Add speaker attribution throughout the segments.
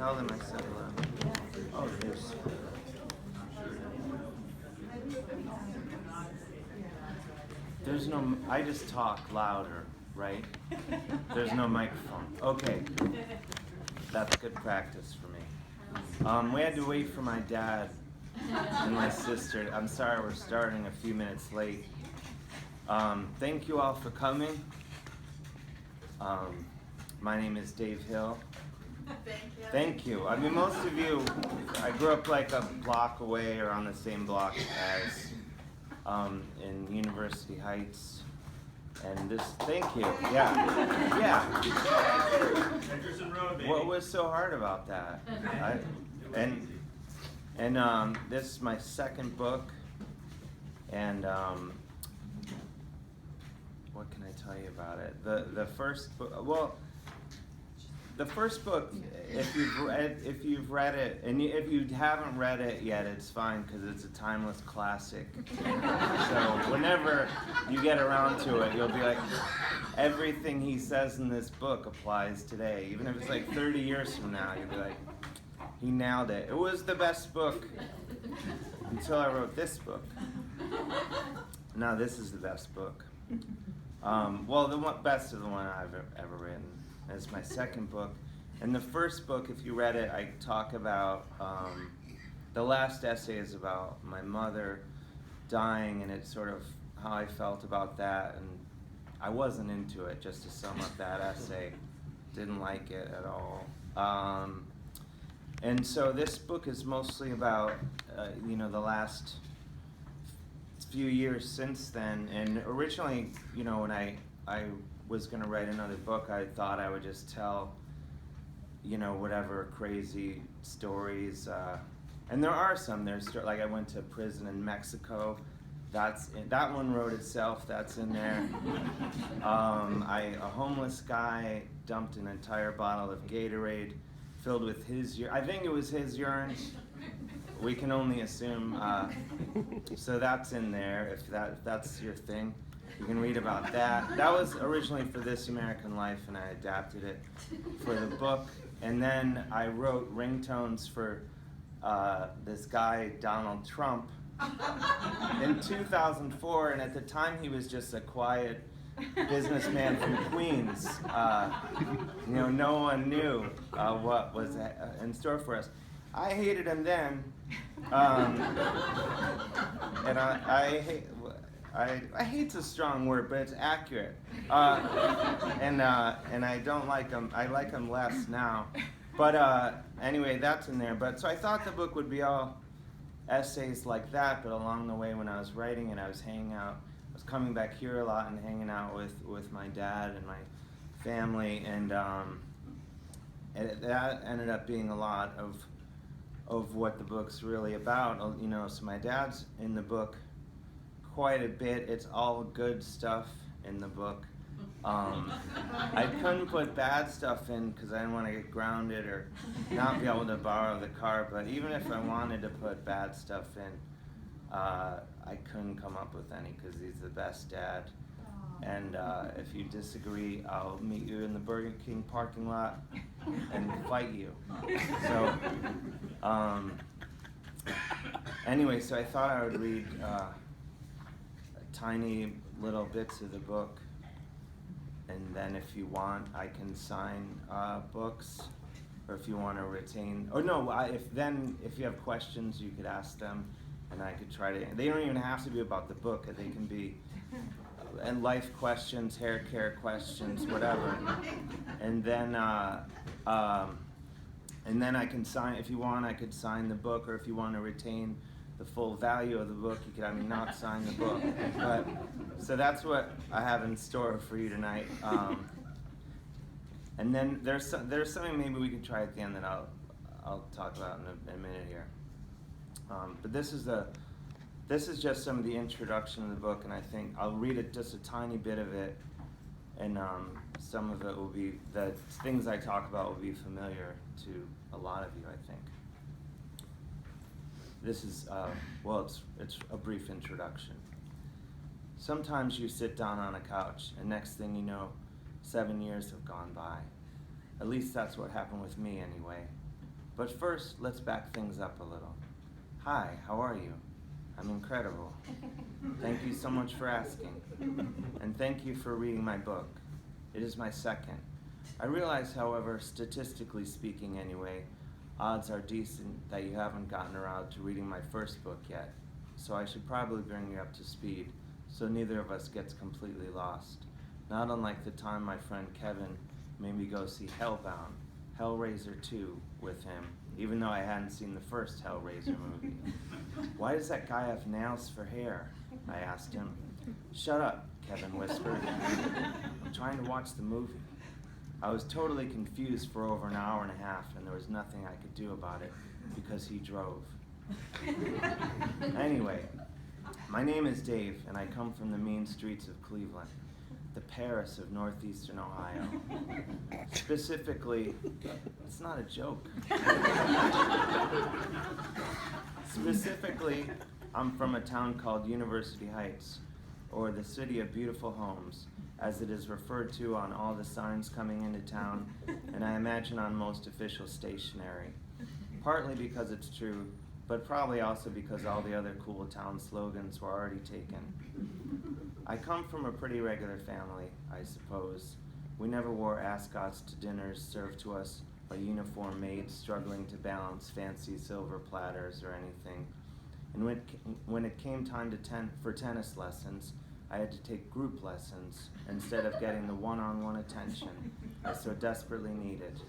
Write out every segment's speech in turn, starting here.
Speaker 1: Tell them I said hello. Oh, there's no, I just talk louder, right? There's no microphone. Okay, that's good practice for me. We had to wait for my dad and my sister. I'm sorry we're starting a few minutes late. Thank you all for coming. My name is Dave Hill. Thank you. I mean, most of you, I grew up like a block away or on the same block as in University Heights. And this, thank you. Yeah. What was so hard about that? This is my second book. And what can I tell you about it? The first book, well, the first book, if you've read it, and if you haven't read it yet, it's fine because it's a timeless classic. So whenever you get around to it, you'll be like, everything he says in this book applies today. Even if it's like 30 years from now, you'll be like, he nailed it. It was the best book until I wrote this book. Now this is the best book. Well, the best of the one I've ever written. It's my second book. And the first book, if you read it, I talk about, the last essay is about my mother dying, and it's sort of how I felt about that. And I wasn't into it, just to sum up that essay. Didn't like it at all. And so this book is mostly about, the last few years since then. And originally, when I was going to write another book, I thought I would just tell, whatever crazy stories. And there are some. There's like I went to prison in Mexico. That one wrote itself. That's in there. A homeless guy dumped an entire bottle of Gatorade filled with his urine. I think it was his urine. We can only assume. So that's in there. If that's your thing. You can read about that. That was originally for This American Life, and I adapted it for the book. And then I wrote ringtones for this guy, Donald Trump, in 2004. And at the time, he was just a quiet businessman from Queens. No one knew what was in store for us. I hated him then, and I hate's a strong word, but it's accurate. And I don't like him. I like him less now. But anyway, that's in there. But so I thought the book would be all essays like that. But along the way, when I was writing it, I was hanging out. I was coming back here a lot and hanging out with my dad and my family, and that ended up being a lot of what the book's really about. So my dad's in the book quite a bit. It's all good stuff in the book. I couldn't put bad stuff in because I didn't want to get grounded or not be able to borrow the car, but even if I wanted to put bad stuff in, I couldn't come up with any because he's the best dad. And if you disagree, I'll meet you in the Burger King parking lot and fight you. So anyway, so I thought I would read tiny little bits of the book, and then if you want, I can sign books, or if you want to retain, if you have questions, you could ask them, and I could try to. They don't even have to be about the book. They can be and life questions, hair care questions, whatever, and then I can sign. If you want, I could sign the book, or if you want to retain the full value of the book, you could not sign the book. But so that's what I have in store for you tonight. And then there's something maybe we could try at the end that I'll talk about in a minute here. But this is just some of the introduction of the book, and I think I'll read it, just a tiny bit of it, and some of it will be, the things I talk about will be familiar to a lot of you, I think. This is, it's a brief introduction. Sometimes you sit down on a couch, and next thing you know, 7 years have gone by. At least that's what happened with me anyway. But first, let's back things up a little. Hi, how are you? I'm incredible. Thank you so much for asking. And thank you for reading my book. It is my second. I realize, however, statistically speaking anyway, odds are decent that you haven't gotten around to reading my first book yet, so I should probably bring you up to speed so neither of us gets completely lost. Not unlike the time my friend Kevin made me go see Hellbound, Hellraiser 2 with him, even though I hadn't seen the first Hellraiser movie. Why does that guy have nails for hair? I asked him. Shut up, Kevin whispered. I'm trying to watch the movie. I was totally confused for over an hour and a half, and there was nothing I could do about it because he drove. Anyway, my name is Dave, and I come from the mean streets of Cleveland, the Paris of northeastern Ohio. Specifically, it's not a joke. Specifically, I'm from a town called University Heights, or the City of Beautiful Homes, as it is referred to on all the signs coming into town, and I imagine on most official stationery. Partly because it's true, but probably also because all the other cool town slogans were already taken. I come from a pretty regular family, I suppose. We never wore ascots to dinners served to us by uniformed maids struggling to balance fancy silver platters or anything. And when it came time for tennis lessons, I had to take group lessons instead of getting the one-on-one attention I so desperately needed.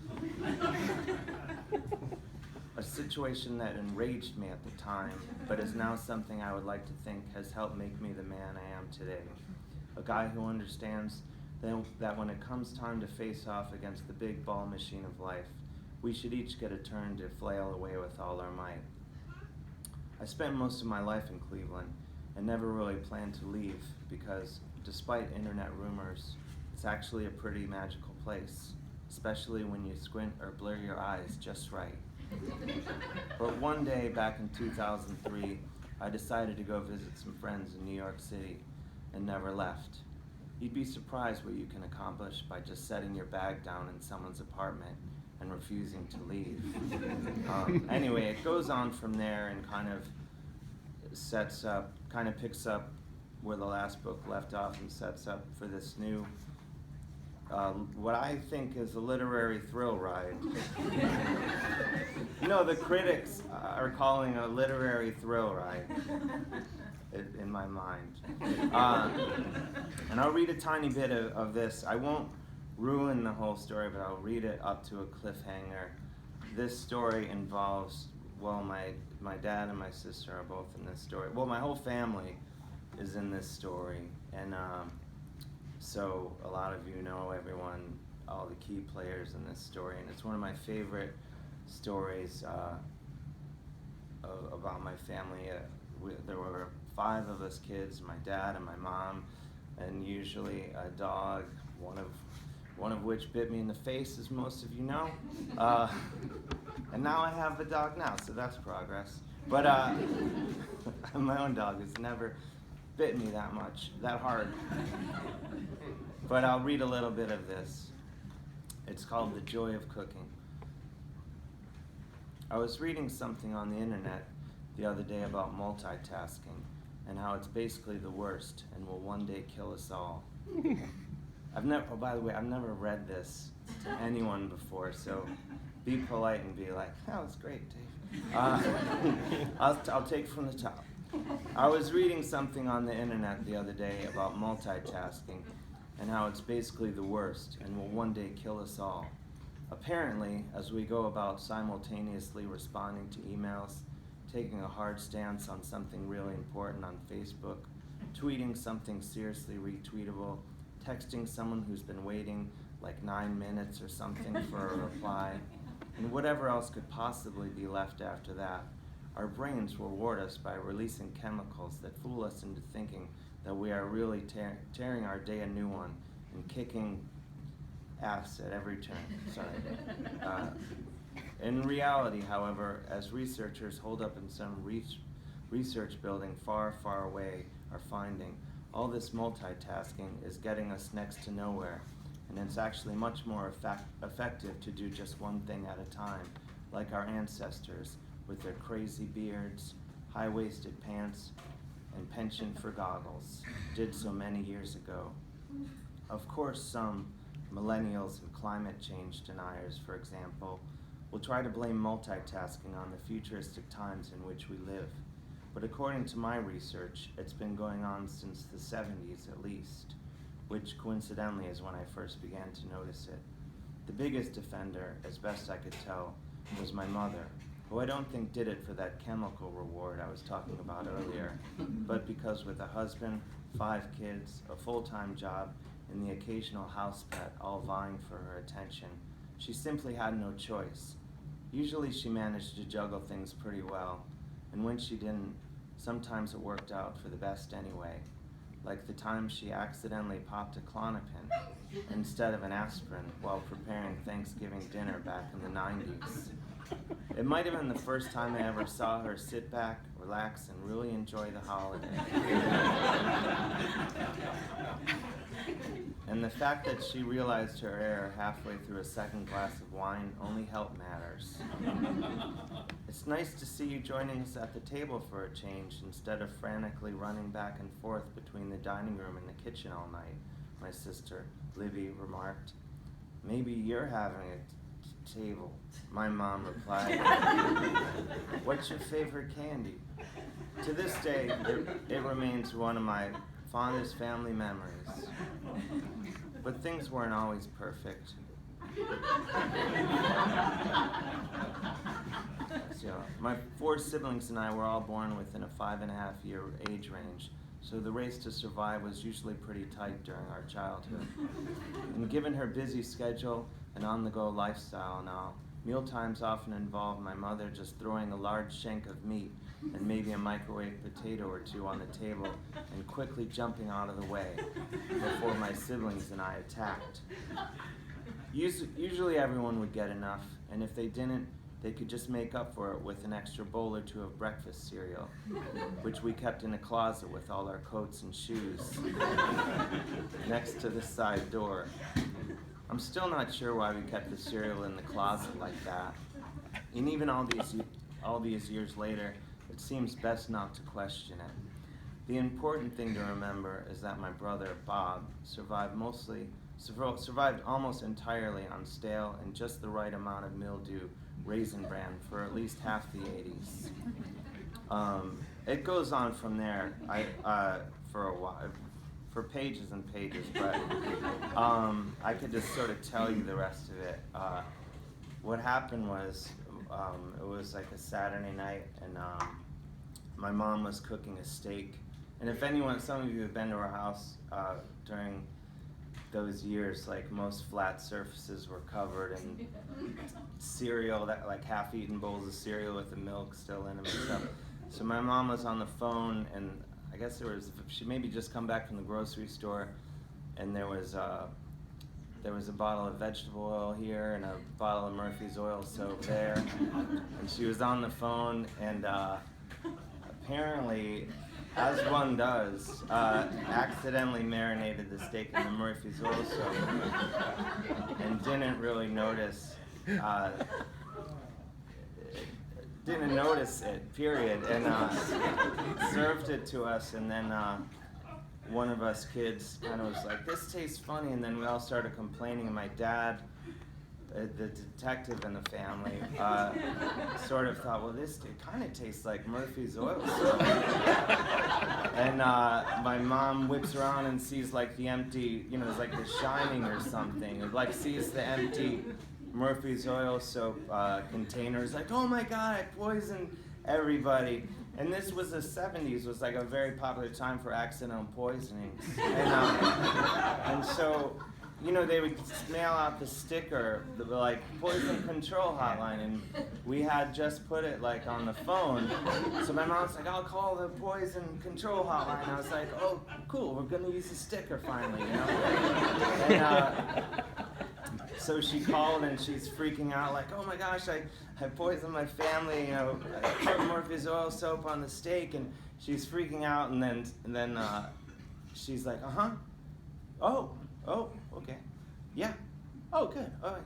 Speaker 1: A situation that enraged me at the time, but is now something I would like to think has helped make me the man I am today. A guy who understands that when it comes time to face off against the big ball machine of life, we should each get a turn to flail away with all our might. I spent most of my life in Cleveland and never really planned to leave because, despite internet rumors, it's actually a pretty magical place, especially when you squint or blur your eyes just right. But one day back in 2003, I decided to go visit some friends in New York City and never left. You'd be surprised what you can accomplish by just setting your bag down in someone's apartment and refusing to leave. Anyway, it goes on from there and kind of picks up where the last book left off and sets up for this new, what I think is a literary thrill ride. You know, the critics are calling a literary thrill ride, in my mind. And I'll read a tiny bit of this. I won't ruin the whole story, but I'll read it up to a cliffhanger. This story involves, well, my dad and my sister are both in this story. Well, my whole family is in this story, and so a lot of you know everyone, all the key players in this story, and it's one of my favorite stories about my family. There were 5 of us kids, my dad and my mom, and usually a dog, one of which bit me in the face, as most of you know. And now I have a dog now, so that's progress. But my own dog has never bit me that hard. But I'll read a little bit of this. It's called The Joy of Cooking. I was reading something on the internet the other day about multitasking and how it's basically the worst and will one day kill us all. By the way, I've never read this to anyone before, so be polite and be like, that was great, Dave. I'll take from the top. I was reading something on the internet the other day about multitasking and how it's basically the worst and will one day kill us all. Apparently, as we go about simultaneously responding to emails, taking a hard stance on something really important on Facebook, tweeting something seriously retweetable, texting someone who's been waiting like 9 minutes or something for a reply, and whatever else could possibly be left after that, our brains will reward us by releasing chemicals that fool us into thinking that we are really tearing our day a new one and kicking ass at every turn. Sorry. In reality, however, as researchers holed up in some research building far, far away are finding, all this multitasking is getting us next to nowhere, and it's actually much more effective to do just one thing at a time, like our ancestors, with their crazy beards, high-waisted pants, and penchant for goggles, did so many years ago. Of course, some millennials and climate change deniers, for example, will try to blame multitasking on the futuristic times in which we live. But according to my research, it's been going on since the 70s at least, which coincidentally is when I first began to notice it. The biggest offender, as best I could tell, was my mother, who I don't think did it for that chemical reward I was talking about earlier, but because with a husband, 5 kids, a full-time job, and the occasional house pet all vying for her attention, she simply had no choice. Usually she managed to juggle things pretty well, and when she didn't, sometimes it worked out for the best anyway, like the time she accidentally popped a Klonopin instead of an aspirin while preparing Thanksgiving dinner back in the 90s. It might have been the first time I ever saw her sit back, relax, and really enjoy the holiday. And the fact that she realized her error halfway through a second glass of wine only helped matters. It's nice to see you joining us at the table for a change instead of frantically running back and forth between the dining room and the kitchen all night, my sister, Libby, remarked. Maybe you're having a table, my mom replied. What's your favorite candy? To this day, it remains one of my fondest family memories. But things weren't always perfect. So, my 4 siblings and I were all born within a 5.5-year age range, so the race to survive was usually pretty tight during our childhood. And given her busy schedule and on-the-go lifestyle and all, mealtimes often involved my mother just throwing a large shank of meat and maybe a microwave potato or 2 on the table and quickly jumping out of the way before my siblings and I attacked. Usually everyone would get enough, and if they didn't, they could just make up for it with an extra bowl or 2 of breakfast cereal, which we kept in a closet with all our coats and shoes next to the side door. I'm still not sure why we kept the cereal in the closet like that. And even all these years later, it seems best not to question it. The important thing to remember is that my brother, Bob, survived almost entirely on stale and just the right amount of mildew Raisin Bran for at least half the 80s. It goes on from there for a while, for pages and pages, but I could just sort of tell you the rest of it. What happened was, it was like a Saturday night, and my mom was cooking a steak. And if some of you have been to our house during those years, like most flat surfaces were covered in cereal, that like half-eaten bowls of cereal with the milk still in them and stuff. So my mom was on the phone, and I guess she maybe just come back from the grocery store, and there was a bottle of vegetable oil here and a bottle of Murphy's oil soap there, and she was on the phone, and apparently, as one does, accidentally marinated the steak in the Murphy's oil soap and didn't really notice it, period, and served it to us, and then one of us kids kind of was like, this tastes funny, and then we all started complaining, and my dad, the detective in the family, sort of thought, well, it kind of tastes like Murphy's oil soap. And my mom whips around and sees like the empty, it's like The Shining or something. It like sees the empty Murphy's oil soap containers, like, oh my God, I poisoned everybody. And this was the 70s, was like a very popular time for accidental poisonings. And so, they would mail out the sticker, like poison control hotline, and we had just put it like on the phone. So my mom's like, I'll call the poison control hotline. I was like, oh, cool, we're gonna use the sticker finally, And so she called, and she's freaking out, like, oh my gosh, I poisoned my family, I put Murphy's oil soap on the steak, and she's freaking out, and then she's like, oh, okay, yeah, oh, good, all right.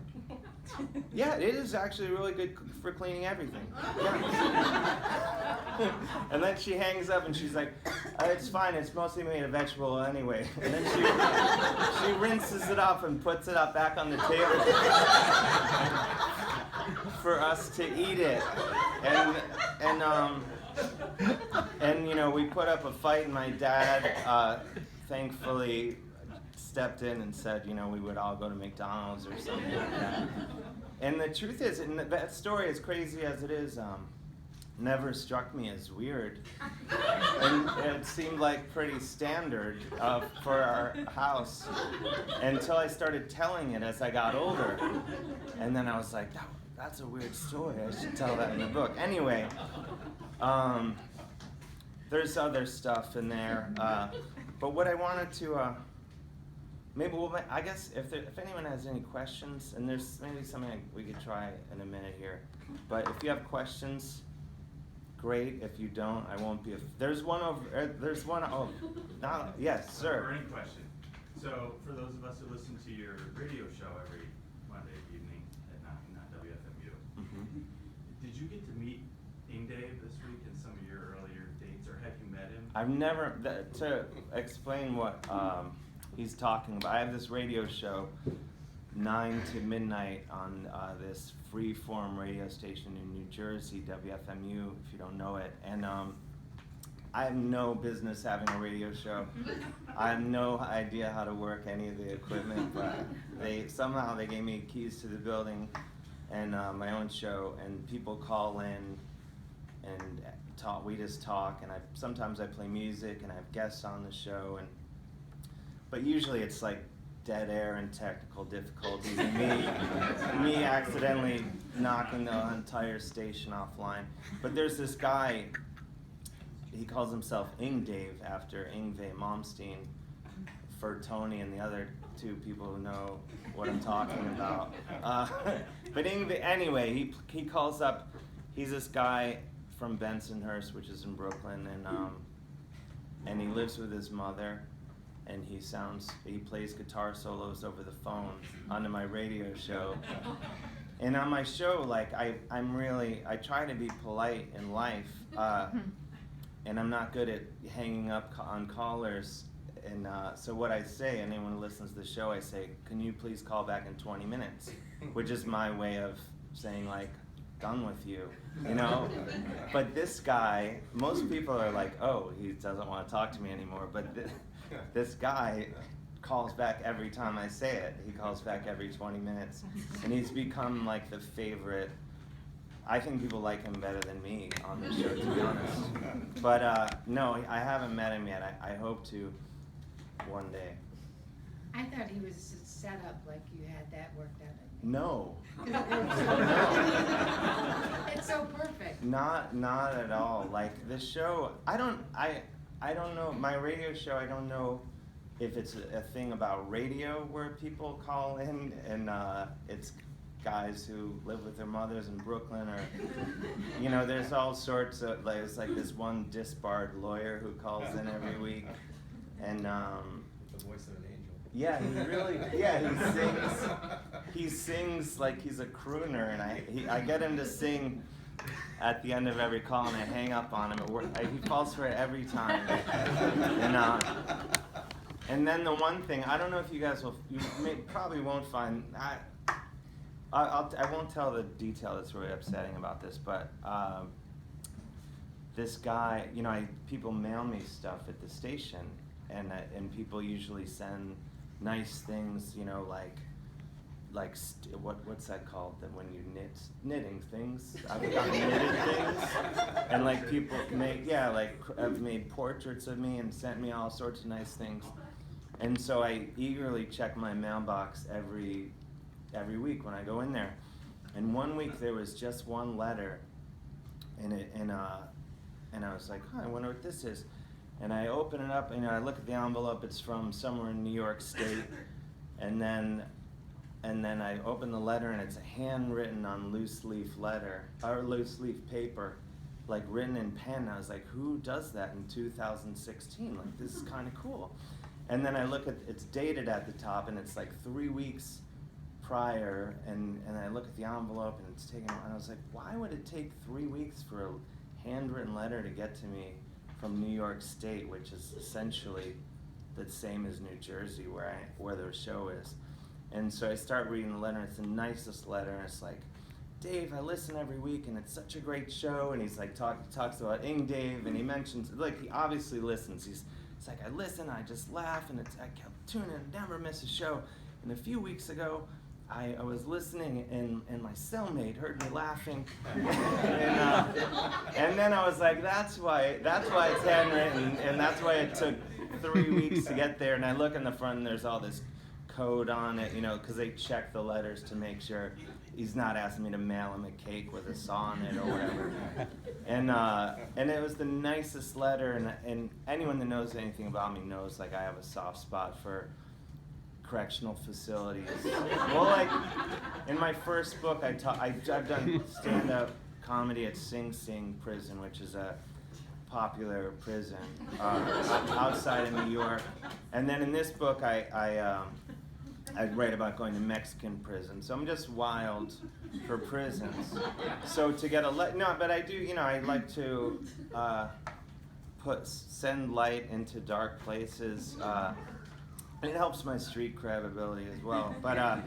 Speaker 1: Yeah, it is actually really good for cleaning everything. Yeah. And then she hangs up and she's like, it's fine, it's mostly made of vegetable oil anyway. And then she rinses it off and puts it up back on the table for us to eat it. And you know, we put up a fight, and my dad thankfully stepped in and said, you know, we would all go to McDonald's or something like that. And the truth is, and that story, as crazy as it is, never struck me as weird. And it seemed like pretty standard for our house until I started telling it as I got older. And then I was like, that's a weird story, I should tell that in the book. Anyway, there's other stuff in there. But what I wanted to, I guess if anyone has any questions, and there's maybe something we could try in a minute here, but if you have questions, great. If you don't, I won't be. There's one over. Yes, sir.
Speaker 2: Burning question. So for those of us who listen to your radio show every Monday evening at 9 on WFMU, did you get to meet Dave this week in some of your earlier dates, or have you met him?
Speaker 1: I've never. To explain what he's talking about, I have this radio show, 9 to midnight on this free-form radio station in New Jersey, WFMU, if you don't know it. And I have no business having a radio show. I have no idea how to work any of the equipment, but somehow they gave me keys to the building and my own show, and people call in and talk. We just talk, and sometimes I play music, and I have guests on the show, but usually it's like dead air and technical difficulties, and me accidentally knocking the entire station offline. But there's this guy, he calls himself Dave after Yngwie Malmsteen, for Tony and the other two people who know what I'm talking about. But Yngwie, anyway, he calls up, he's this guy from Bensonhurst, which is in Brooklyn, and he lives with his mother. And he plays guitar solos over the phone onto my radio show. And on my show, like, I try to be polite in life, and I'm not good at hanging up on callers. And so what I say, anyone who listens to the show, I say, can you please call back in 20 minutes? Which is my way of saying, like, done with you, you know? But this guy, most people are like, oh, he doesn't want to talk to me anymore. But this guy calls back every time I say it. He calls back every 20 minutes. And he's become like the favorite. I think people like him better than me on the show, to be honest. But no, I haven't met him yet. I hope to one day.
Speaker 3: I thought he was set up like you had that worked out.
Speaker 1: No.
Speaker 3: It's so perfect.
Speaker 1: Not at all. Like the show, I don't know, my radio show, I don't know if it's a thing about radio where people call in and it's guys who live with their mothers in Brooklyn, or, you know, there's all sorts of, like, it's like this one disbarred lawyer who calls in every week, and
Speaker 4: the voice of an angel.
Speaker 1: yeah, he sings like he's a crooner, and I get him to sing at the end of every call, and I hang up on him. He falls for it every time. And then the one thing, I don't know if you guys probably won't find, I won't tell the detail that's really upsetting about this, but this guy, you know, people mail me stuff at the station, and people usually send nice things, you know, like what's that called? That when you knitting things. I've got knitted things, and like people have made portraits of me and sent me all sorts of nice things, and so I eagerly check my mailbox every week when I go in there. And one week there was just one letter, and I was like, I wonder what this is. And I open it up, and I look at the envelope. It's from somewhere in New York State, and then I open the letter, and it's a handwritten on loose leaf paper, like written in pen. I was like, who does that in 2016? Like, this is kind of cool. And then I look at, it's dated at the top, and it's like 3 weeks prior, and I look at the envelope, and it's taken, and I was like, why would it take 3 weeks for a handwritten letter to get to me from New York State, which is essentially the same as New Jersey, where their show is. And so I start reading the letter, and it's the nicest letter, and it's like, Dave, I listen every week, and it's such a great show. And he's like, talks about Ing Dave, and he mentions, like, he obviously listens. He's like, I listen, I just laugh, and I kept tuning in, never miss a show. And a few weeks ago, I was listening, and my cellmate heard me laughing, and then I was like, that's why it's handwritten, and that's why it took 3 weeks to get there. And I look in the front, and there's all this code on it, because they check the letters to make sure he's not asking me to mail him a cake with a saw on it or whatever. And it was the nicest letter, and anyone that knows anything about me knows, like, I have a soft spot for correctional facilities. Well, like, in my first book, I've done stand-up comedy at Sing Sing prison, which is a popular prison outside of New York. And then in this book, I write about going to Mexican prison. So I'm just wild for prisons. So to get but I do, I like to send light into dark places. And it helps my street credibility as well. But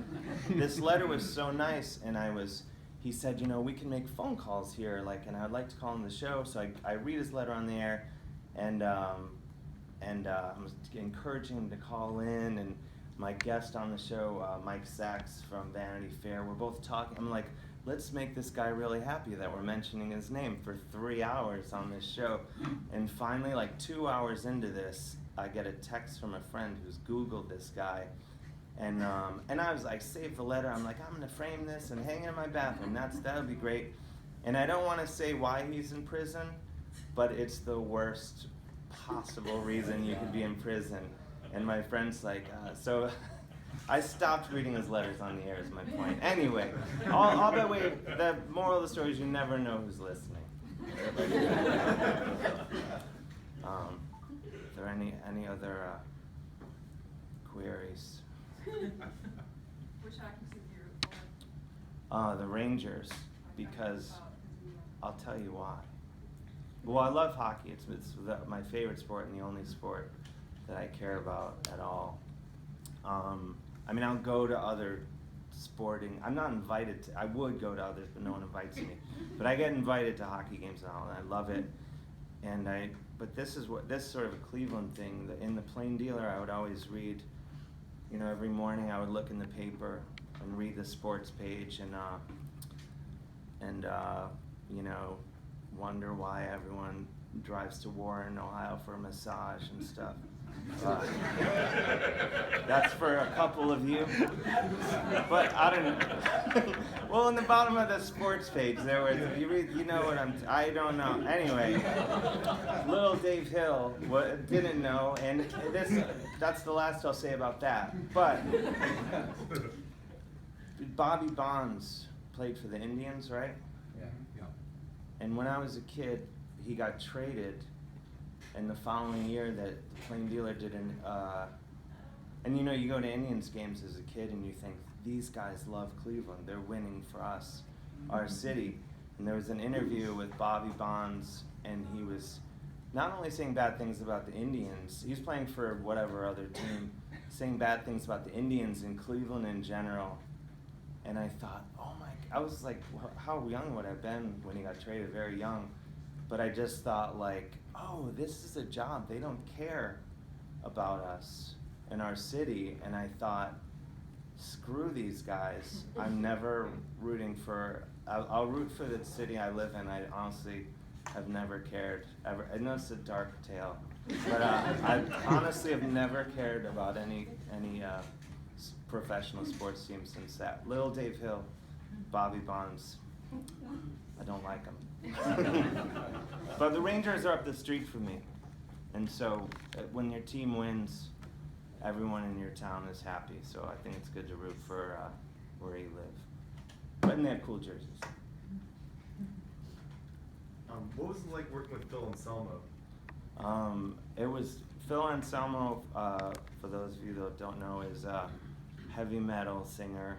Speaker 1: this letter was so nice, and he said, we can make phone calls here, and I'd like to call on the show. So I read his letter on the air, and I'm encouraging him to call in. And my guest on the show, Mike Sachs from Vanity Fair, we're both talking. I'm like, let's make this guy really happy that we're mentioning his name for 3 hours on this show. And finally, 2 hours into this, I get a text from a friend who's Googled this guy, and I saved the letter. I'm like, I'm gonna frame this and hang it in my bathroom. That would be great. And I don't want to say why he's in prison, but it's the worst possible reason you could be in prison. And my friend's like, so I stopped reading his letters on the air. Is my point. Anyway, all that way. The moral of the story is you never know who's listening. Are there any other queries?
Speaker 5: Which hockey team do you root for?
Speaker 1: The Rangers, because I'll tell you why. Well, I love hockey. It's my favorite sport and the only sport that I care about at all. I'll go to other sporting. I'm not invited to. I would go to others, but no one invites me. But I get invited to hockey games and all, and I love it. But this sort of a Cleveland thing. In the Plain Dealer, I would always read, every morning I would look in the paper and read the sports page and wonder why everyone drives to Warren, Ohio for a massage and stuff. That's for a couple of you. But I don't know. Well, in the bottom of the sports page, there was, I don't know. Anyway, little Dave Hill didn't know, and that's the last I'll say about that. But Bobby Bonds played for the Indians, right?
Speaker 4: Yeah.
Speaker 1: And when I was a kid, he got traded. And the following year, that the Plain Dealer did and you go to Indians games as a kid and you think, these guys love Cleveland, they're winning for us, our city. And there was an interview with Bobby Bonds, and he was not only saying bad things about the Indians, he was playing for whatever other team, saying bad things about the Indians and Cleveland in general. And I thought, I was like, how young would I have been when he got traded? Very young. But I just thought, this is a job. They don't care about us in our city. And I thought, screw these guys. I'm never rooting for, I'll root for the city I live in. I honestly have never cared, ever. I know it's a dark tale, but I honestly have never cared about any professional sports team since that. Little Dave Hill, Bobby Bonds. I don't like him. But the Rangers are up the street from me, and so when your team wins, everyone in your town is happy. So I think it's good to root for where you live. And they have cool jerseys.
Speaker 4: What was it like working with Phil Anselmo?
Speaker 1: It was Phil Anselmo. For those of you that don't know, is a heavy metal singer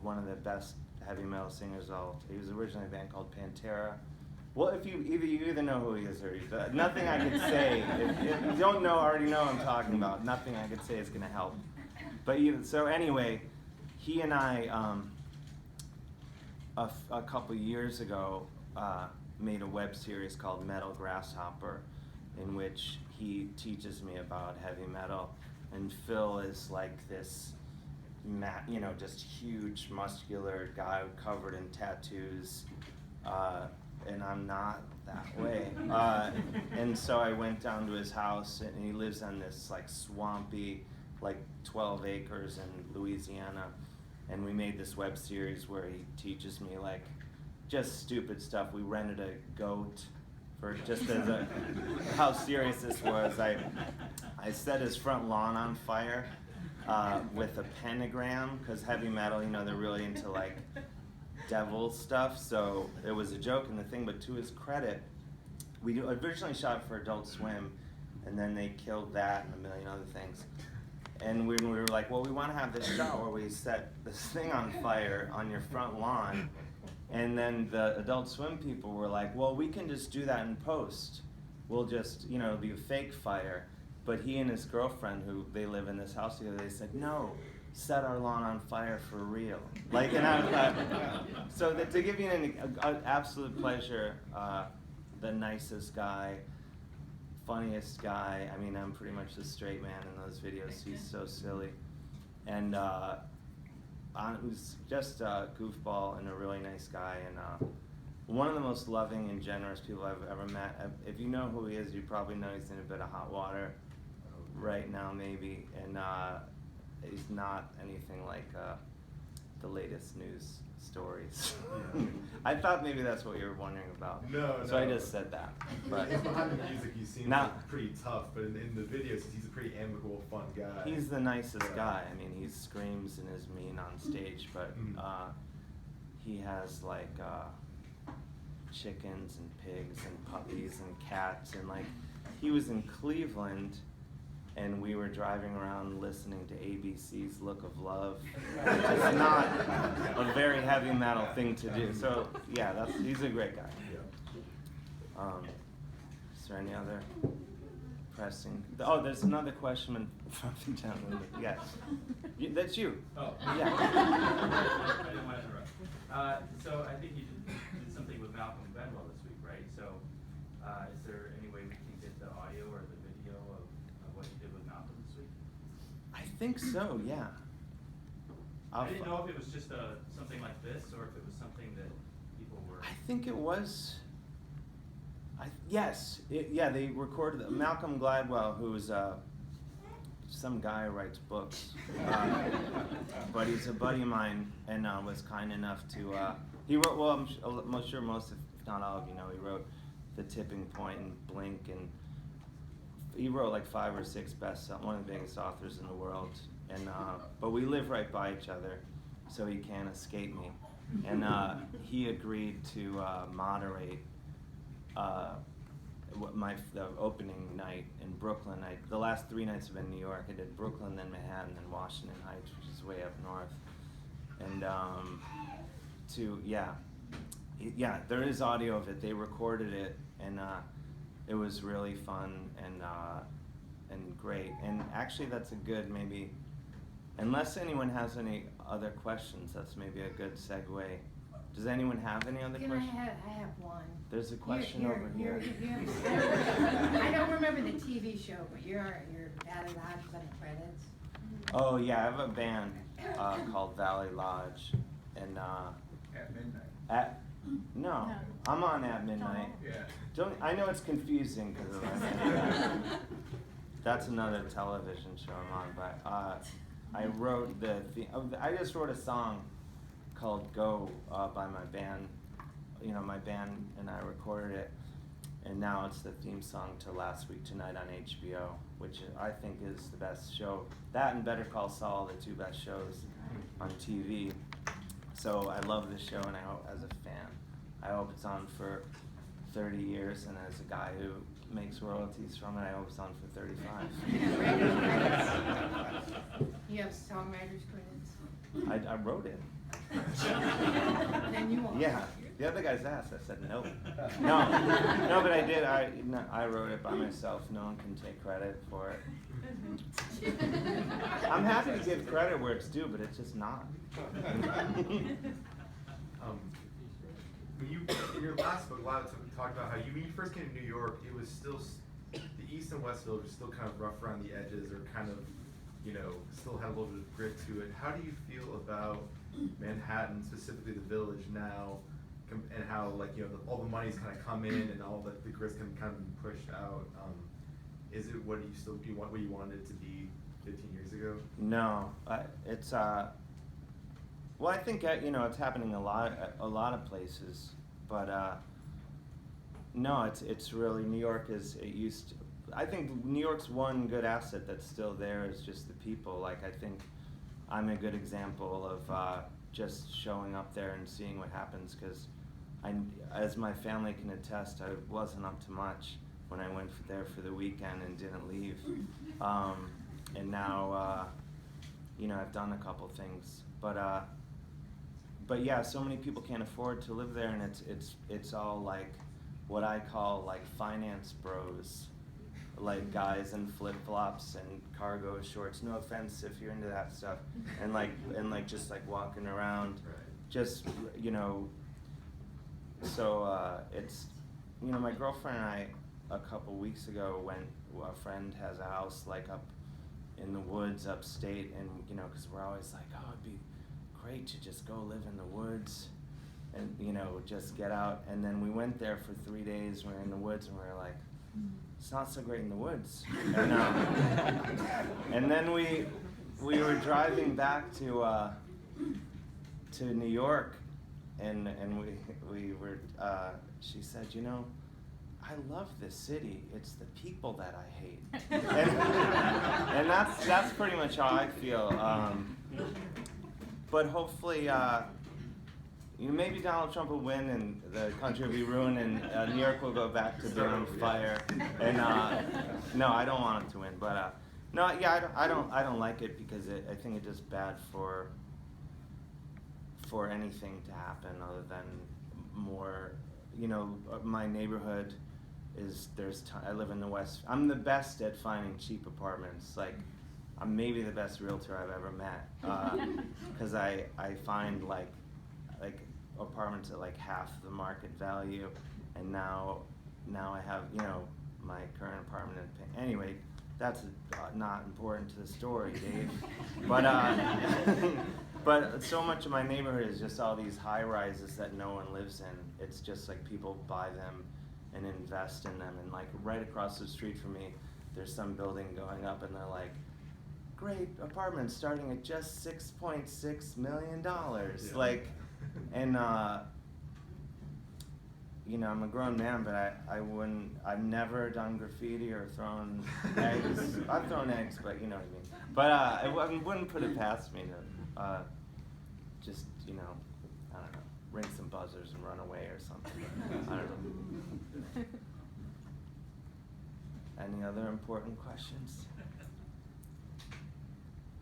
Speaker 1: one of the best heavy metal singers. He was originally in a band called Pantera. Well, if you either know who he is or he's, nothing I could say. If you don't know, already know what I'm talking about. Nothing I could say is gonna help. But so anyway, he and I a couple years ago made a web series called Metal Grasshopper, in which he teaches me about heavy metal, and Phil is like this, just huge, muscular guy covered in tattoos, and I'm not that way. And so I went down to his house, and he lives on this like swampy, like 12 acres in Louisiana, and we made this web series where he teaches me like just stupid stuff. We rented a goat for just as how serious this was. I set his front lawn on fire with a pentagram, because heavy metal, they're really into like devil stuff, so it was a joke in the thing. But to his credit, we originally shot for Adult Swim, and then they killed that and a million other things. And we were like, well, we want to have this shot where we set this thing on fire on your front lawn. And then the Adult Swim people were like, well, we can just do that in post. We'll just, it'll be a fake fire. But he and his girlfriend, who they live in this house together, they said, no, set our lawn on fire for real. Like, and I thought, so to give you an absolute pleasure, the nicest guy, funniest guy. I mean, I'm pretty much the straight man in those videos. He's so silly. And who's just a goofball and a really nice guy, and one of the most loving and generous people I've ever met. If you know who he is, you probably know he's in a bit of hot water right now, maybe, and he's not anything like the latest news stories. I thought maybe that's what you were wondering about.
Speaker 4: No,
Speaker 1: so I just said that. But
Speaker 4: behind the music, he seems like pretty tough, but in the videos, he's a pretty amicable, fun guy.
Speaker 1: He's the nicest guy. I mean, he screams and is mean on stage, but he has like chickens and pigs and puppies and cats, and like he was in Cleveland, and we were driving around listening to ABC's Look of Love. It's not a very heavy metal thing to do. So yeah, he's a great guy. Is there any other pressing? Oh, there's another question from the gentleman. Yes, that's you.
Speaker 2: Oh.
Speaker 1: Yeah.
Speaker 2: I didn't want to interrupt. So I think you did something with Malcolm Gladwell this week, right? So is there any way we can get the audio or the video of what you did with Malcolm this week?
Speaker 1: I think so. Yeah.
Speaker 2: I didn't know if it was just something like this, or if it was something that people were.
Speaker 1: I think it was. Yes. They recorded Malcolm Gladwell, who's some guy who writes books, but he's a buddy of mine, and was kind enough to. He wrote. Well, I'm sure most, if not all of you know, he wrote The Tipping Point and Blink, and he wrote like 5 or 6 bestsellers, one of the biggest authors in the world. And but we live right by each other, so he can't escape me. And he agreed to moderate the opening night in Brooklyn. The last 3 nights have been in New York. I did Brooklyn, then Manhattan, then Washington Heights, which is way up north. And there is audio of it. They recorded it, and it was really fun and great. And actually, that's a good maybe. Unless anyone has any other questions, that's maybe a good segue. Does anyone have any other questions?
Speaker 3: I have one.
Speaker 1: There's a question over here.
Speaker 3: I don't remember the TV show, but you're Valley Lodge on the credits.
Speaker 1: Oh yeah, I have a band called Valley Lodge, and
Speaker 6: At midnight.
Speaker 1: No, I'm on At Midnight.
Speaker 6: Yeah.
Speaker 1: I know it's confusing because of that. That's another television show I'm on, but I wrote I just wrote a song called Go by my band. My band and I recorded it, and now it's the theme song to Last Week Tonight on HBO, which I think is the best show. That and Better Call Saul, the 2 best shows on TV. So I love this show, and I hope, as a fan, I hope it's on for 30 years, and as a guy who makes royalties from it, I hope it's on for 35.
Speaker 3: You have songwriter's credits?
Speaker 1: I wrote it.
Speaker 3: Then you won't.
Speaker 1: Yeah, the other guy's asked. I said no. No, but I did. I wrote it by myself. No one can take credit for it. I'm happy to give credit where it's due, but it's just not.
Speaker 4: When you, in your last book, a lot of talked about how when you first came to New York, it was still, the East and West Village was still kind of rough around the edges, or kind of, still had a little bit of grit to it. How do you feel about Manhattan, specifically the Village now, and how, all the money's kind of come in and all the grit's kind of been pushed out? Is it what you want what you wanted it to be 15 years ago?
Speaker 1: No, it's well, I think it's happening a lot of places, but no, it's really New York is it used to, I think New York's one good asset that's still there is just the people. Like, I think I'm a good example of just showing up there and seeing what happens, because as my family can attest, I wasn't up to much when I went there for the weekend and didn't leave. And now, I've done a couple things, but yeah, so many people can't afford to live there, and it's all like what I call like finance bros, like guys in flip-flops and cargo shorts. No offense if you're into that stuff, and just like walking around, just So it's my girlfriend and I a couple weeks ago went. A friend has a house like up in the woods upstate, and because we're always like, oh, it'd be great to just go live in the woods and just get out. And then we went there for 3 days. We were in the woods, and we were like, it's not so great in the woods. And then we were driving back to New York, and we were she said, I love this city. It's the people that I hate. And that's pretty much how I feel. But hopefully, maybe Donald Trump will win and the country will be ruined, and New York will go back to being on fire. And no, I don't want it to win. But no, yeah, I don't like it, because I think it's just bad for anything to happen other than more. My neighborhood is I live in the West. I'm the best at finding cheap apartments. Like, I'm maybe the best realtor I've ever met, because I find like apartments at like half the market value, and now I have my current apartment. Anyway, that's not important to the story, Dave. But but so much of my neighborhood is just all these high rises that no one lives in. It's just like people buy them and invest in them, and like right across the street from me, there's some building going up, and they're like, great apartments starting at just $6.6 million.
Speaker 4: Yeah.
Speaker 1: Like, and I'm a grown man, but I've never done graffiti or thrown eggs. I've thrown eggs, but you know what I mean. But I wouldn't put it past me to just, I don't know, ring some buzzers and run away or something. I don't know. Any other important questions?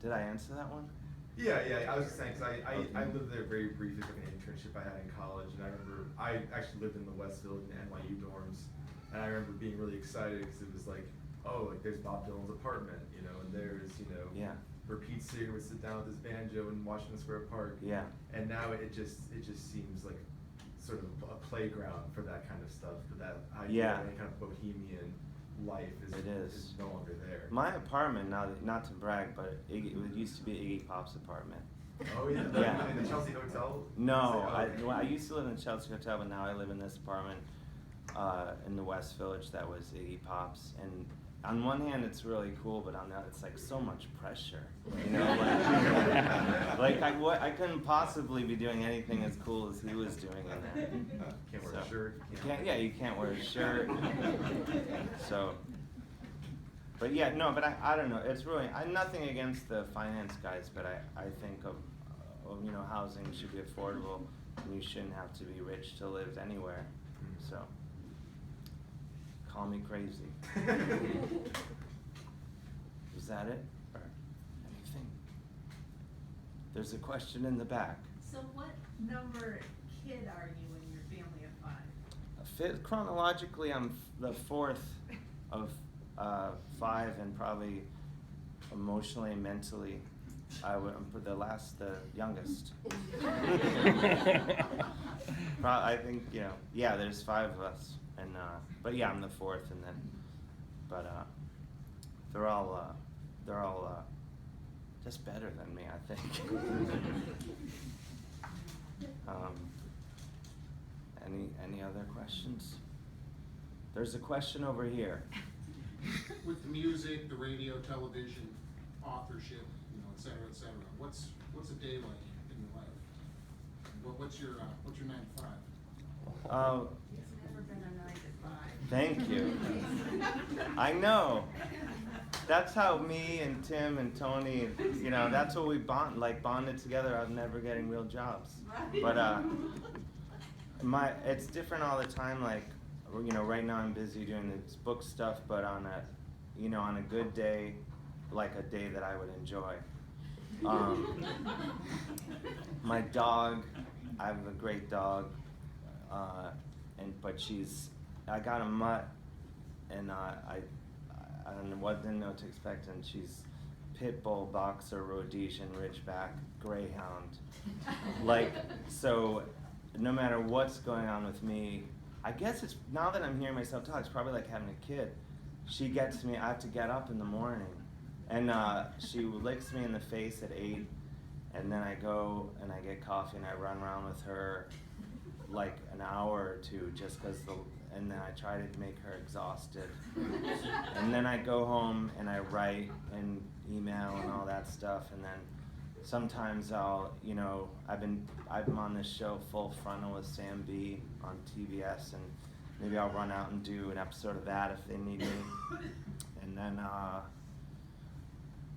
Speaker 1: Did I answer that one?
Speaker 4: Yeah, I was just saying, because I lived there very briefly for an internship I had in college, and I remember I actually lived in the West Village in NYU dorms, and I remember being really excited because it was like, oh, like there's Bob Dylan's apartment, and there's,
Speaker 1: Yeah.
Speaker 4: where Pete Seeger would sit down with his banjo in Washington Square Park.
Speaker 1: Yeah.
Speaker 4: And now it just seems like sort of a playground for that kind of stuff, for that idea of any kind of bohemian life is no longer there.
Speaker 1: My apartment, now, not to brag, but it used to be Iggy Pop's apartment.
Speaker 4: Oh yeah,
Speaker 1: Yeah.
Speaker 4: In the Chelsea Hotel?
Speaker 1: No,
Speaker 4: Oh,
Speaker 1: I used to live in the Chelsea Hotel, but now I live in this apartment in the West Village that was Iggy Pop's. And on one hand, it's really cool, but on the other, it's like so much pressure. Like I couldn't possibly be doing anything as cool as he was doing in there.
Speaker 4: Can't wear a shirt.
Speaker 1: You can't wear a shirt. So, but yeah, no, but I don't know. It's really, I'm nothing against the finance guys, but I think of housing should be affordable, and you shouldn't have to be rich to live anywhere. So, call me crazy. Is that it? Or anything? There's a question in the back.
Speaker 5: So what number kid are you in your family of 5?
Speaker 1: Chronologically, I'm the fourth of 5, and probably emotionally and mentally, I'm the youngest. I think, yeah, there's 5 of us, and but yeah, I'm the fourth, and then, but they're all just better than me, I think. Any other questions? There's a question over here.
Speaker 7: With the music, the radio, television, authorship, et cetera, what's a day like in your life? What's your 9 to 5?
Speaker 5: It's never been a 9 to 5.
Speaker 1: Thank you. I know. That's how me and Tim and Tony, that's what we bonded together on never getting real jobs. But it's different all the time. Like, right now I'm busy doing this book stuff, but on a good day, like a day that I would enjoy. My dog, I have a great dog, but I got a mutt, and I didn't know what to expect, and she's pit bull, boxer, Rhodesian, Ridgeback, greyhound. So no matter what's going on with me, I guess it's, now that I'm hearing myself talk, it's probably like having a kid. She gets me, I have to get up in the morning, and she licks me in the face at 8, and then I go and I get coffee and I run around with her like an hour or 2 just because and then I try to make her exhausted. And then I go home and I write and email and all that stuff, and then sometimes I'm on this show Full Frontal with Sam B on TBS, and maybe I'll run out and do an episode of that if they need me.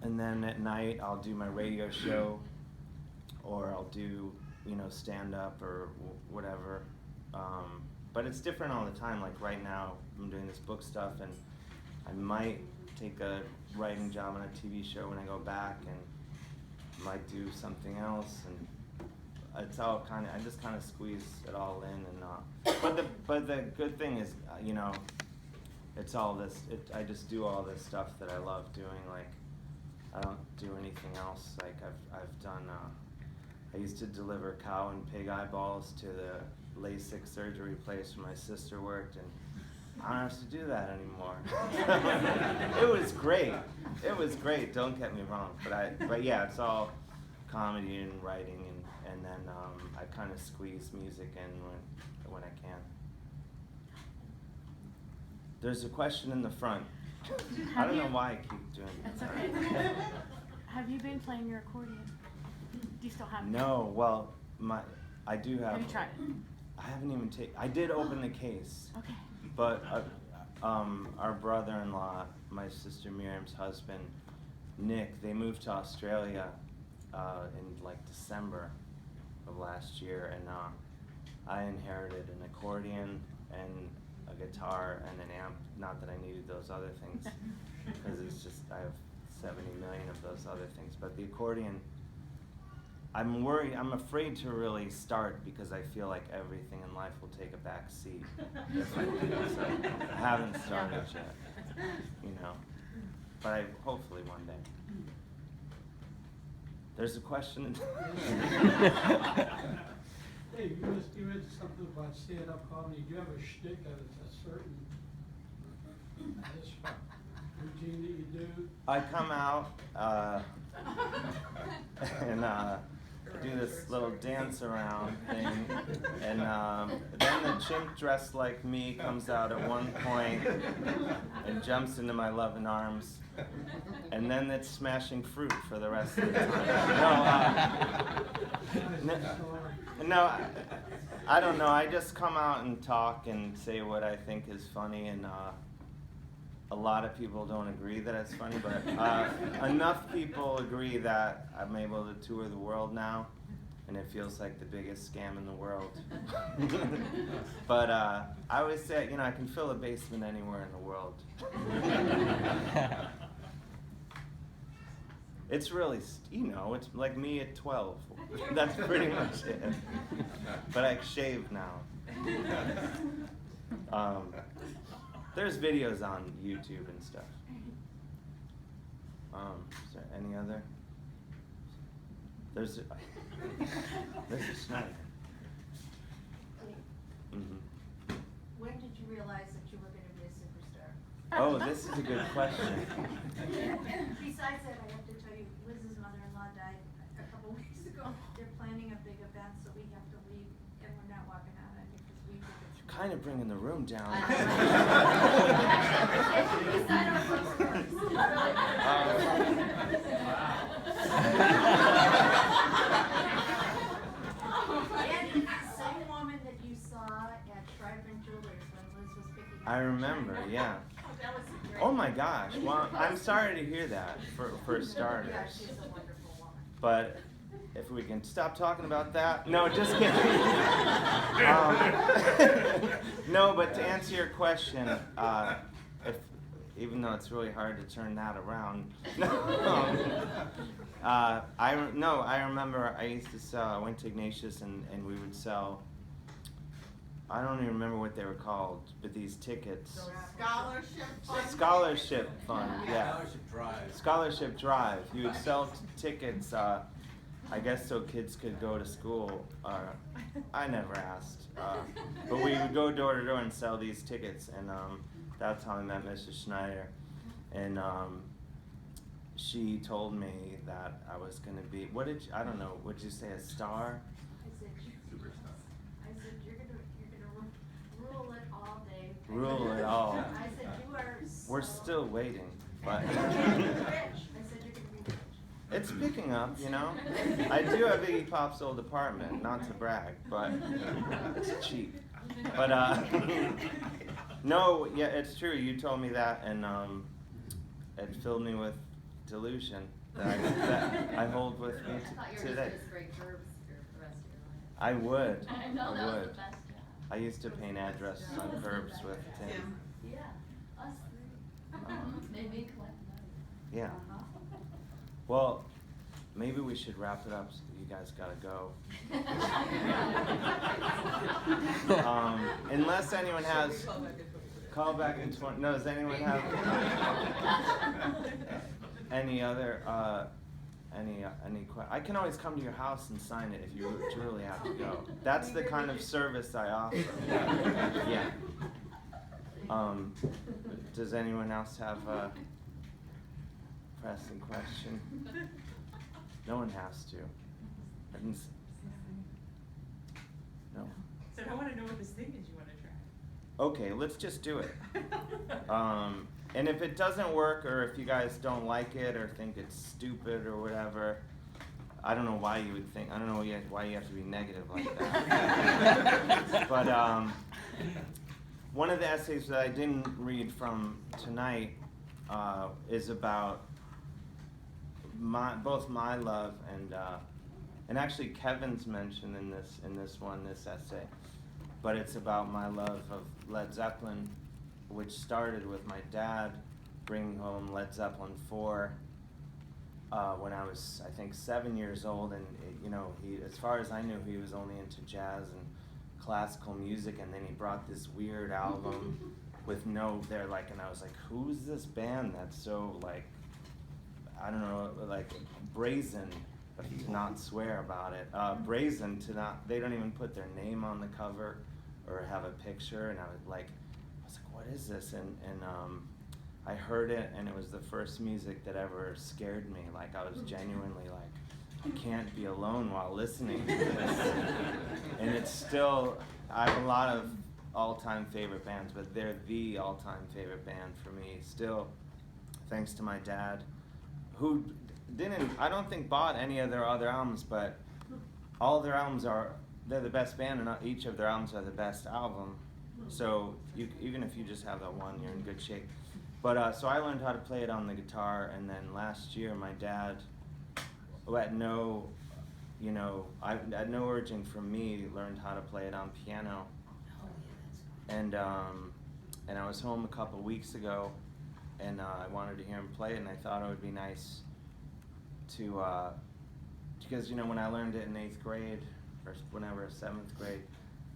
Speaker 1: And then at night I'll do my radio show, or I'll do stand up or whatever. But it's different all the time. Like right now I'm doing this book stuff, and I might take a writing job on a TV show when I go back, and might do something else, and it's all I just kind of squeeze it all in, and but the good thing is, it's all this. I just do all this stuff that I love doing. Like I don't do anything else. Like I've done. I used to deliver cow and pig eyeballs to the LASIK surgery place where my sister worked, and I don't have to do that anymore. It was great. It was great. Don't get me wrong, but yeah, it's all comedy and writing, and then I kind of squeeze music in when I can. There's a question in the front. I don't know why I keep doing
Speaker 8: That's
Speaker 1: that.
Speaker 8: okay. Have you been playing your accordion? Do you still have it?
Speaker 1: No, well, I do have.
Speaker 8: Have you tried it?
Speaker 1: I haven't even I did open the case.
Speaker 8: Okay.
Speaker 1: But our brother-in-law, my sister Miriam's husband, Nick, they moved to Australia in like December of last year, and I inherited an accordion and a guitar and an amp. Not that I needed those other things, because it's just I have 70 million of those other things. But the accordion, I'm afraid to really start because I feel like everything in life will take a back seat if I do. So I haven't started yet, but hopefully one day. There's a question.
Speaker 9: Hey, you mentioned something about stand-up comedy. Do you have a shtick that is a certain routine that you do?
Speaker 1: I come out and do this little dance around thing, and then the chimp dressed like me comes out at one point and jumps into my loving arms, and then it's smashing fruit for the rest of the time. No, I don't know. I just come out and talk and say what I think is funny, and a lot of people don't agree that it's funny, but enough people agree that I'm able to tour the world now, and it feels like the biggest scam in the world. But I always say, I can fill a basement anywhere in the world. It's really, it's like me at 12. That's pretty much it. But I shave now. There's videos on YouTube and stuff. Is there any other? There's a Schneider.
Speaker 5: When did you realize that you were gonna be a superstar?
Speaker 1: Oh, this is a good question.
Speaker 5: Besides that, I have to tell you, Liz's mother-in-law died a couple weeks ago. They're planning a big event, so we have to leave, and we're not walking out on you because we think it's.
Speaker 1: You're kind of bringing the room down.
Speaker 5: And same woman that you saw at Shriver Jewelers when Liz was picking up.
Speaker 1: I remember, yeah.
Speaker 5: Oh, that was great.
Speaker 1: Oh my gosh, well, I'm sorry to hear that, for starters.
Speaker 5: Yeah, she's a wonderful woman.
Speaker 1: But if we can stop talking about that. No, just kidding. No, but to answer your question, even though it's really hard to turn that around, I remember I used to sell, I went to Ignatius and we would sell, I don't even remember what they were called, but these tickets.
Speaker 5: Scholarship fund.
Speaker 1: Scholarship fund, yeah.
Speaker 6: Scholarship drive.
Speaker 1: Scholarship drive. You would sell tickets, I guess so kids could go to school. I never asked. But we would go door to door and sell these tickets, and that's how I met Mrs. Schneider. And she told me that I was gonna be, I don't know, would you say a star?
Speaker 5: I said,
Speaker 2: Superstar.
Speaker 5: I said, you're gonna rule it all day.
Speaker 1: Rule it all.
Speaker 5: I said, you are so.
Speaker 1: We're still waiting, but.
Speaker 5: Rich. I said, you're gonna be rich.
Speaker 1: It's picking up, I do have Iggy Pop's old apartment, not to brag, but it's cheap. But no, yeah, it's true. You told me that, and it filled me with delusion that I hold with me
Speaker 10: I thought you were
Speaker 1: today.
Speaker 10: just gonna spray curbs for the rest of your life.
Speaker 1: I would.
Speaker 10: I know, that was
Speaker 1: would.
Speaker 10: the best job.
Speaker 1: I used to paint addresses on curbs with Tim.
Speaker 10: Yeah, us three. Made me collect money.
Speaker 1: Yeah.
Speaker 10: Uh-huh.
Speaker 1: Well, maybe we should wrap it up. So you guys gotta go. Unless anyone has. Call back in 20. No, does anyone have any other I can always come to your house and sign it if you truly have to go. That's the kind of service I offer. Yeah. Does anyone else have a pressing question? No one has to. No.
Speaker 11: So I wanna know what this thing is you wanna try.
Speaker 1: Okay, let's just do it. And if it doesn't work, or if you guys don't like it, or think it's stupid, or whatever, I don't know why you would think, I don't know why you have to be negative like that. But one of the essays that I didn't read from tonight is about both my love and actually Kevin's mentioned in this essay, but it's about my love of Led Zeppelin, which started with my dad bringing home Led Zeppelin 4 when I was, I think, 7 years old, and he, as far as I knew, he was only into jazz and classical music, and then he brought this weird album with and I was like, who's this band that's so I don't know, brazen, to not swear about it, brazen to not, they don't even put their name on the cover or have a picture, and I was like, what is this? And I heard it, and it was the first music that ever scared me. I was genuinely I can't be alone while listening to this. And it's still, I have a lot of all-time favorite bands, but they're the all-time favorite band for me still, thanks to my dad, who I don't think bought any of their other albums, but all their albums they're the best band, and each of their albums are the best album. So even if you just have that one, you're in good shape. But so I learned how to play it on the guitar, and then last year my dad, at no urging from me, learned how to play it on piano. And I was home a couple weeks ago, and I wanted to hear him play it, and I thought it would be nice to because when I learned it in 8th grade or whenever 7th grade,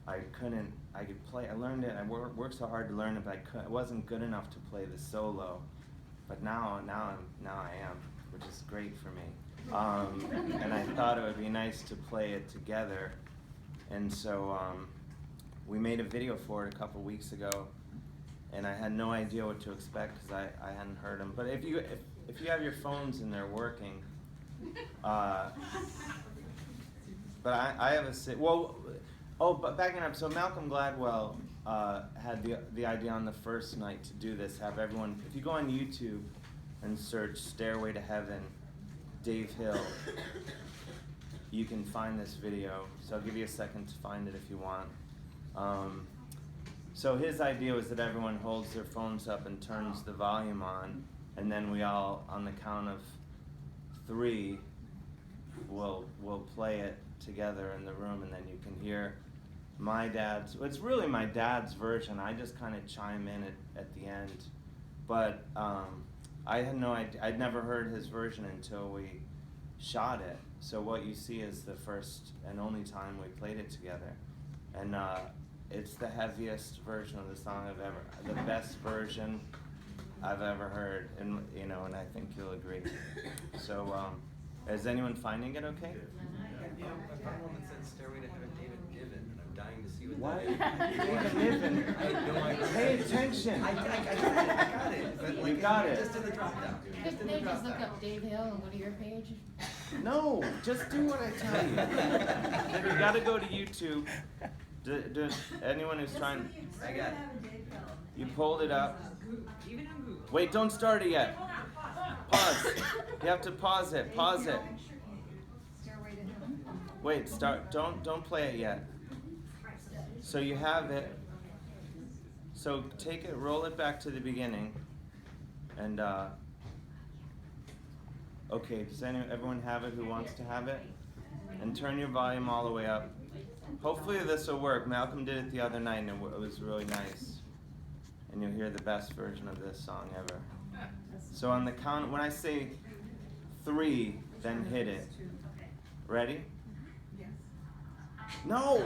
Speaker 1: I could play. I learned it. I worked so hard to learn it, but I wasn't good enough to play the solo. But now I am, which is great for me. And I thought it would be nice to play it together, and so we made a video for it a couple weeks ago, and I had no idea what to expect because I hadn't heard them. But if you have your phones and they're working, but I have but backing up, so Malcolm Gladwell had the idea on the first night to do this, have everyone, if you go on YouTube and search Stairway to Heaven, Dave Hill, you can find this video. So I'll give you a second to find it if you want. So his idea was that everyone holds their phones up and turns the volume on, and then we all, on the count of 3, will play it together in the room, and then you can hear it's really my dad's version. I just kind of chime in at the end, but I had no idea. I'd never heard his version until we shot it. So what you see is the first and only time we played it together, and it's the heaviest version of the song the best version I've ever heard, and and I think you'll agree. So is anyone finding it okay?
Speaker 12: Yeah, I found one that said Stairway to Heaven, David Niven, and I'm dying to see what
Speaker 1: What?
Speaker 12: that is.
Speaker 1: David Niven?
Speaker 12: I had no idea.
Speaker 1: Pay attention.
Speaker 12: I got it. But
Speaker 1: You got it.
Speaker 12: Just in the drop down.
Speaker 3: Couldn't they just look up Dave Hill and go to your page?
Speaker 1: No, just do what I tell you. You gotta go to YouTube. Does anyone who's trying?
Speaker 12: I got it.
Speaker 1: You pulled it up.
Speaker 11: Even on Google.
Speaker 1: Wait, don't start it yet. Pause. You have to pause it. Pause it. Wait, start. Don't play it yet. So you have it. So take it, roll it back to the beginning, and okay. Does everyone have it who wants to have it? And turn your volume all the way up. Hopefully this will work. Malcolm did it the other night, and it was really nice. And you'll hear the best version of this song ever. So on the count, when I say 3, then hit it. Ready? No!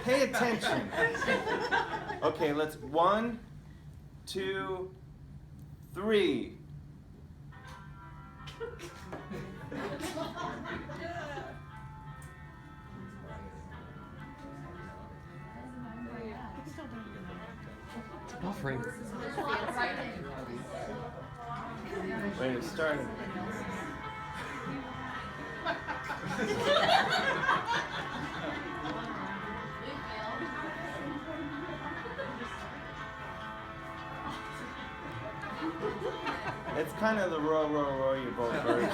Speaker 1: Pay attention. Okay, let's 1, 2, 3.
Speaker 13: Buffering.
Speaker 1: Wait, it started. It's kind of the row, row, row your boat version.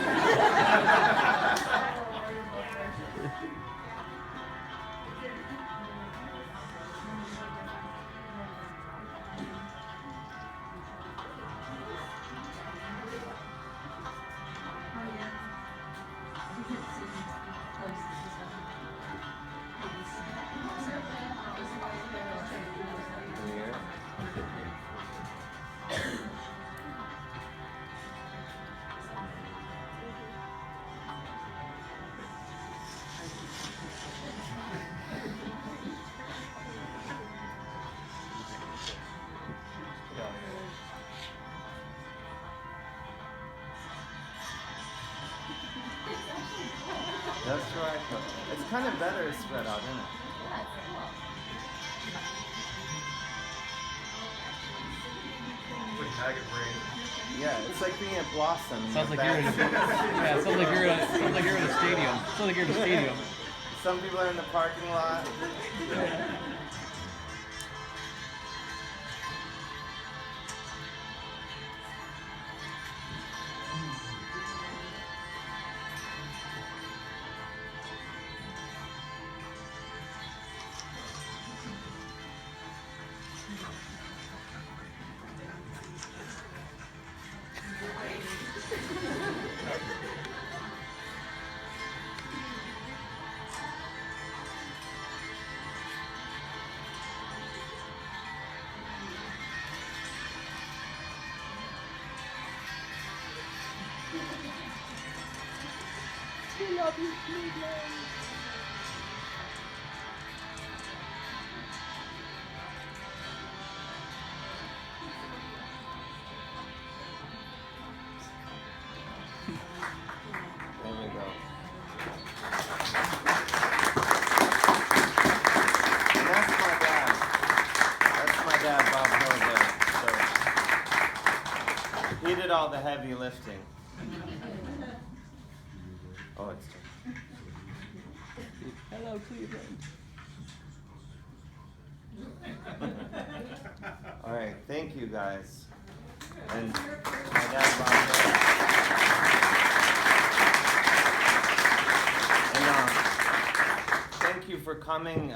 Speaker 1: That's right. It's kind of better spread out, isn't it?
Speaker 4: Like maggot brain.
Speaker 1: Yeah, it's like being at Blossom.
Speaker 13: Sounds like you're in a stadium. Sounds like you're in a stadium.
Speaker 1: Some people are in the parking lot.
Speaker 14: love you, Cleveland.
Speaker 1: There we go. And that's my dad. That's my dad, Bob Hilda. So he did all the heavy lifting. Oh, it's.
Speaker 14: Hello, Cleveland.
Speaker 1: All right, thank you guys. And my dad, Bob Hilda. And thank you for coming.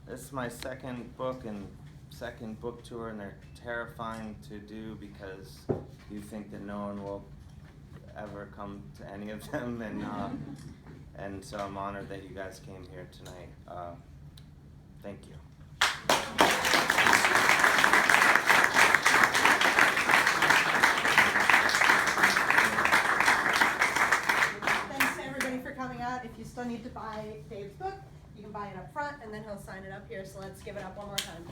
Speaker 1: This is my second book and second book tour, and they're terrifying to do because you think that no one will ever come to any of them, and so I'm honored that you guys came here tonight. Thank you.
Speaker 15: Thanks to everybody for coming out. If you still need to buy Dave's book, you can buy it up front, and then he'll sign it up here. So let's give it up one more time.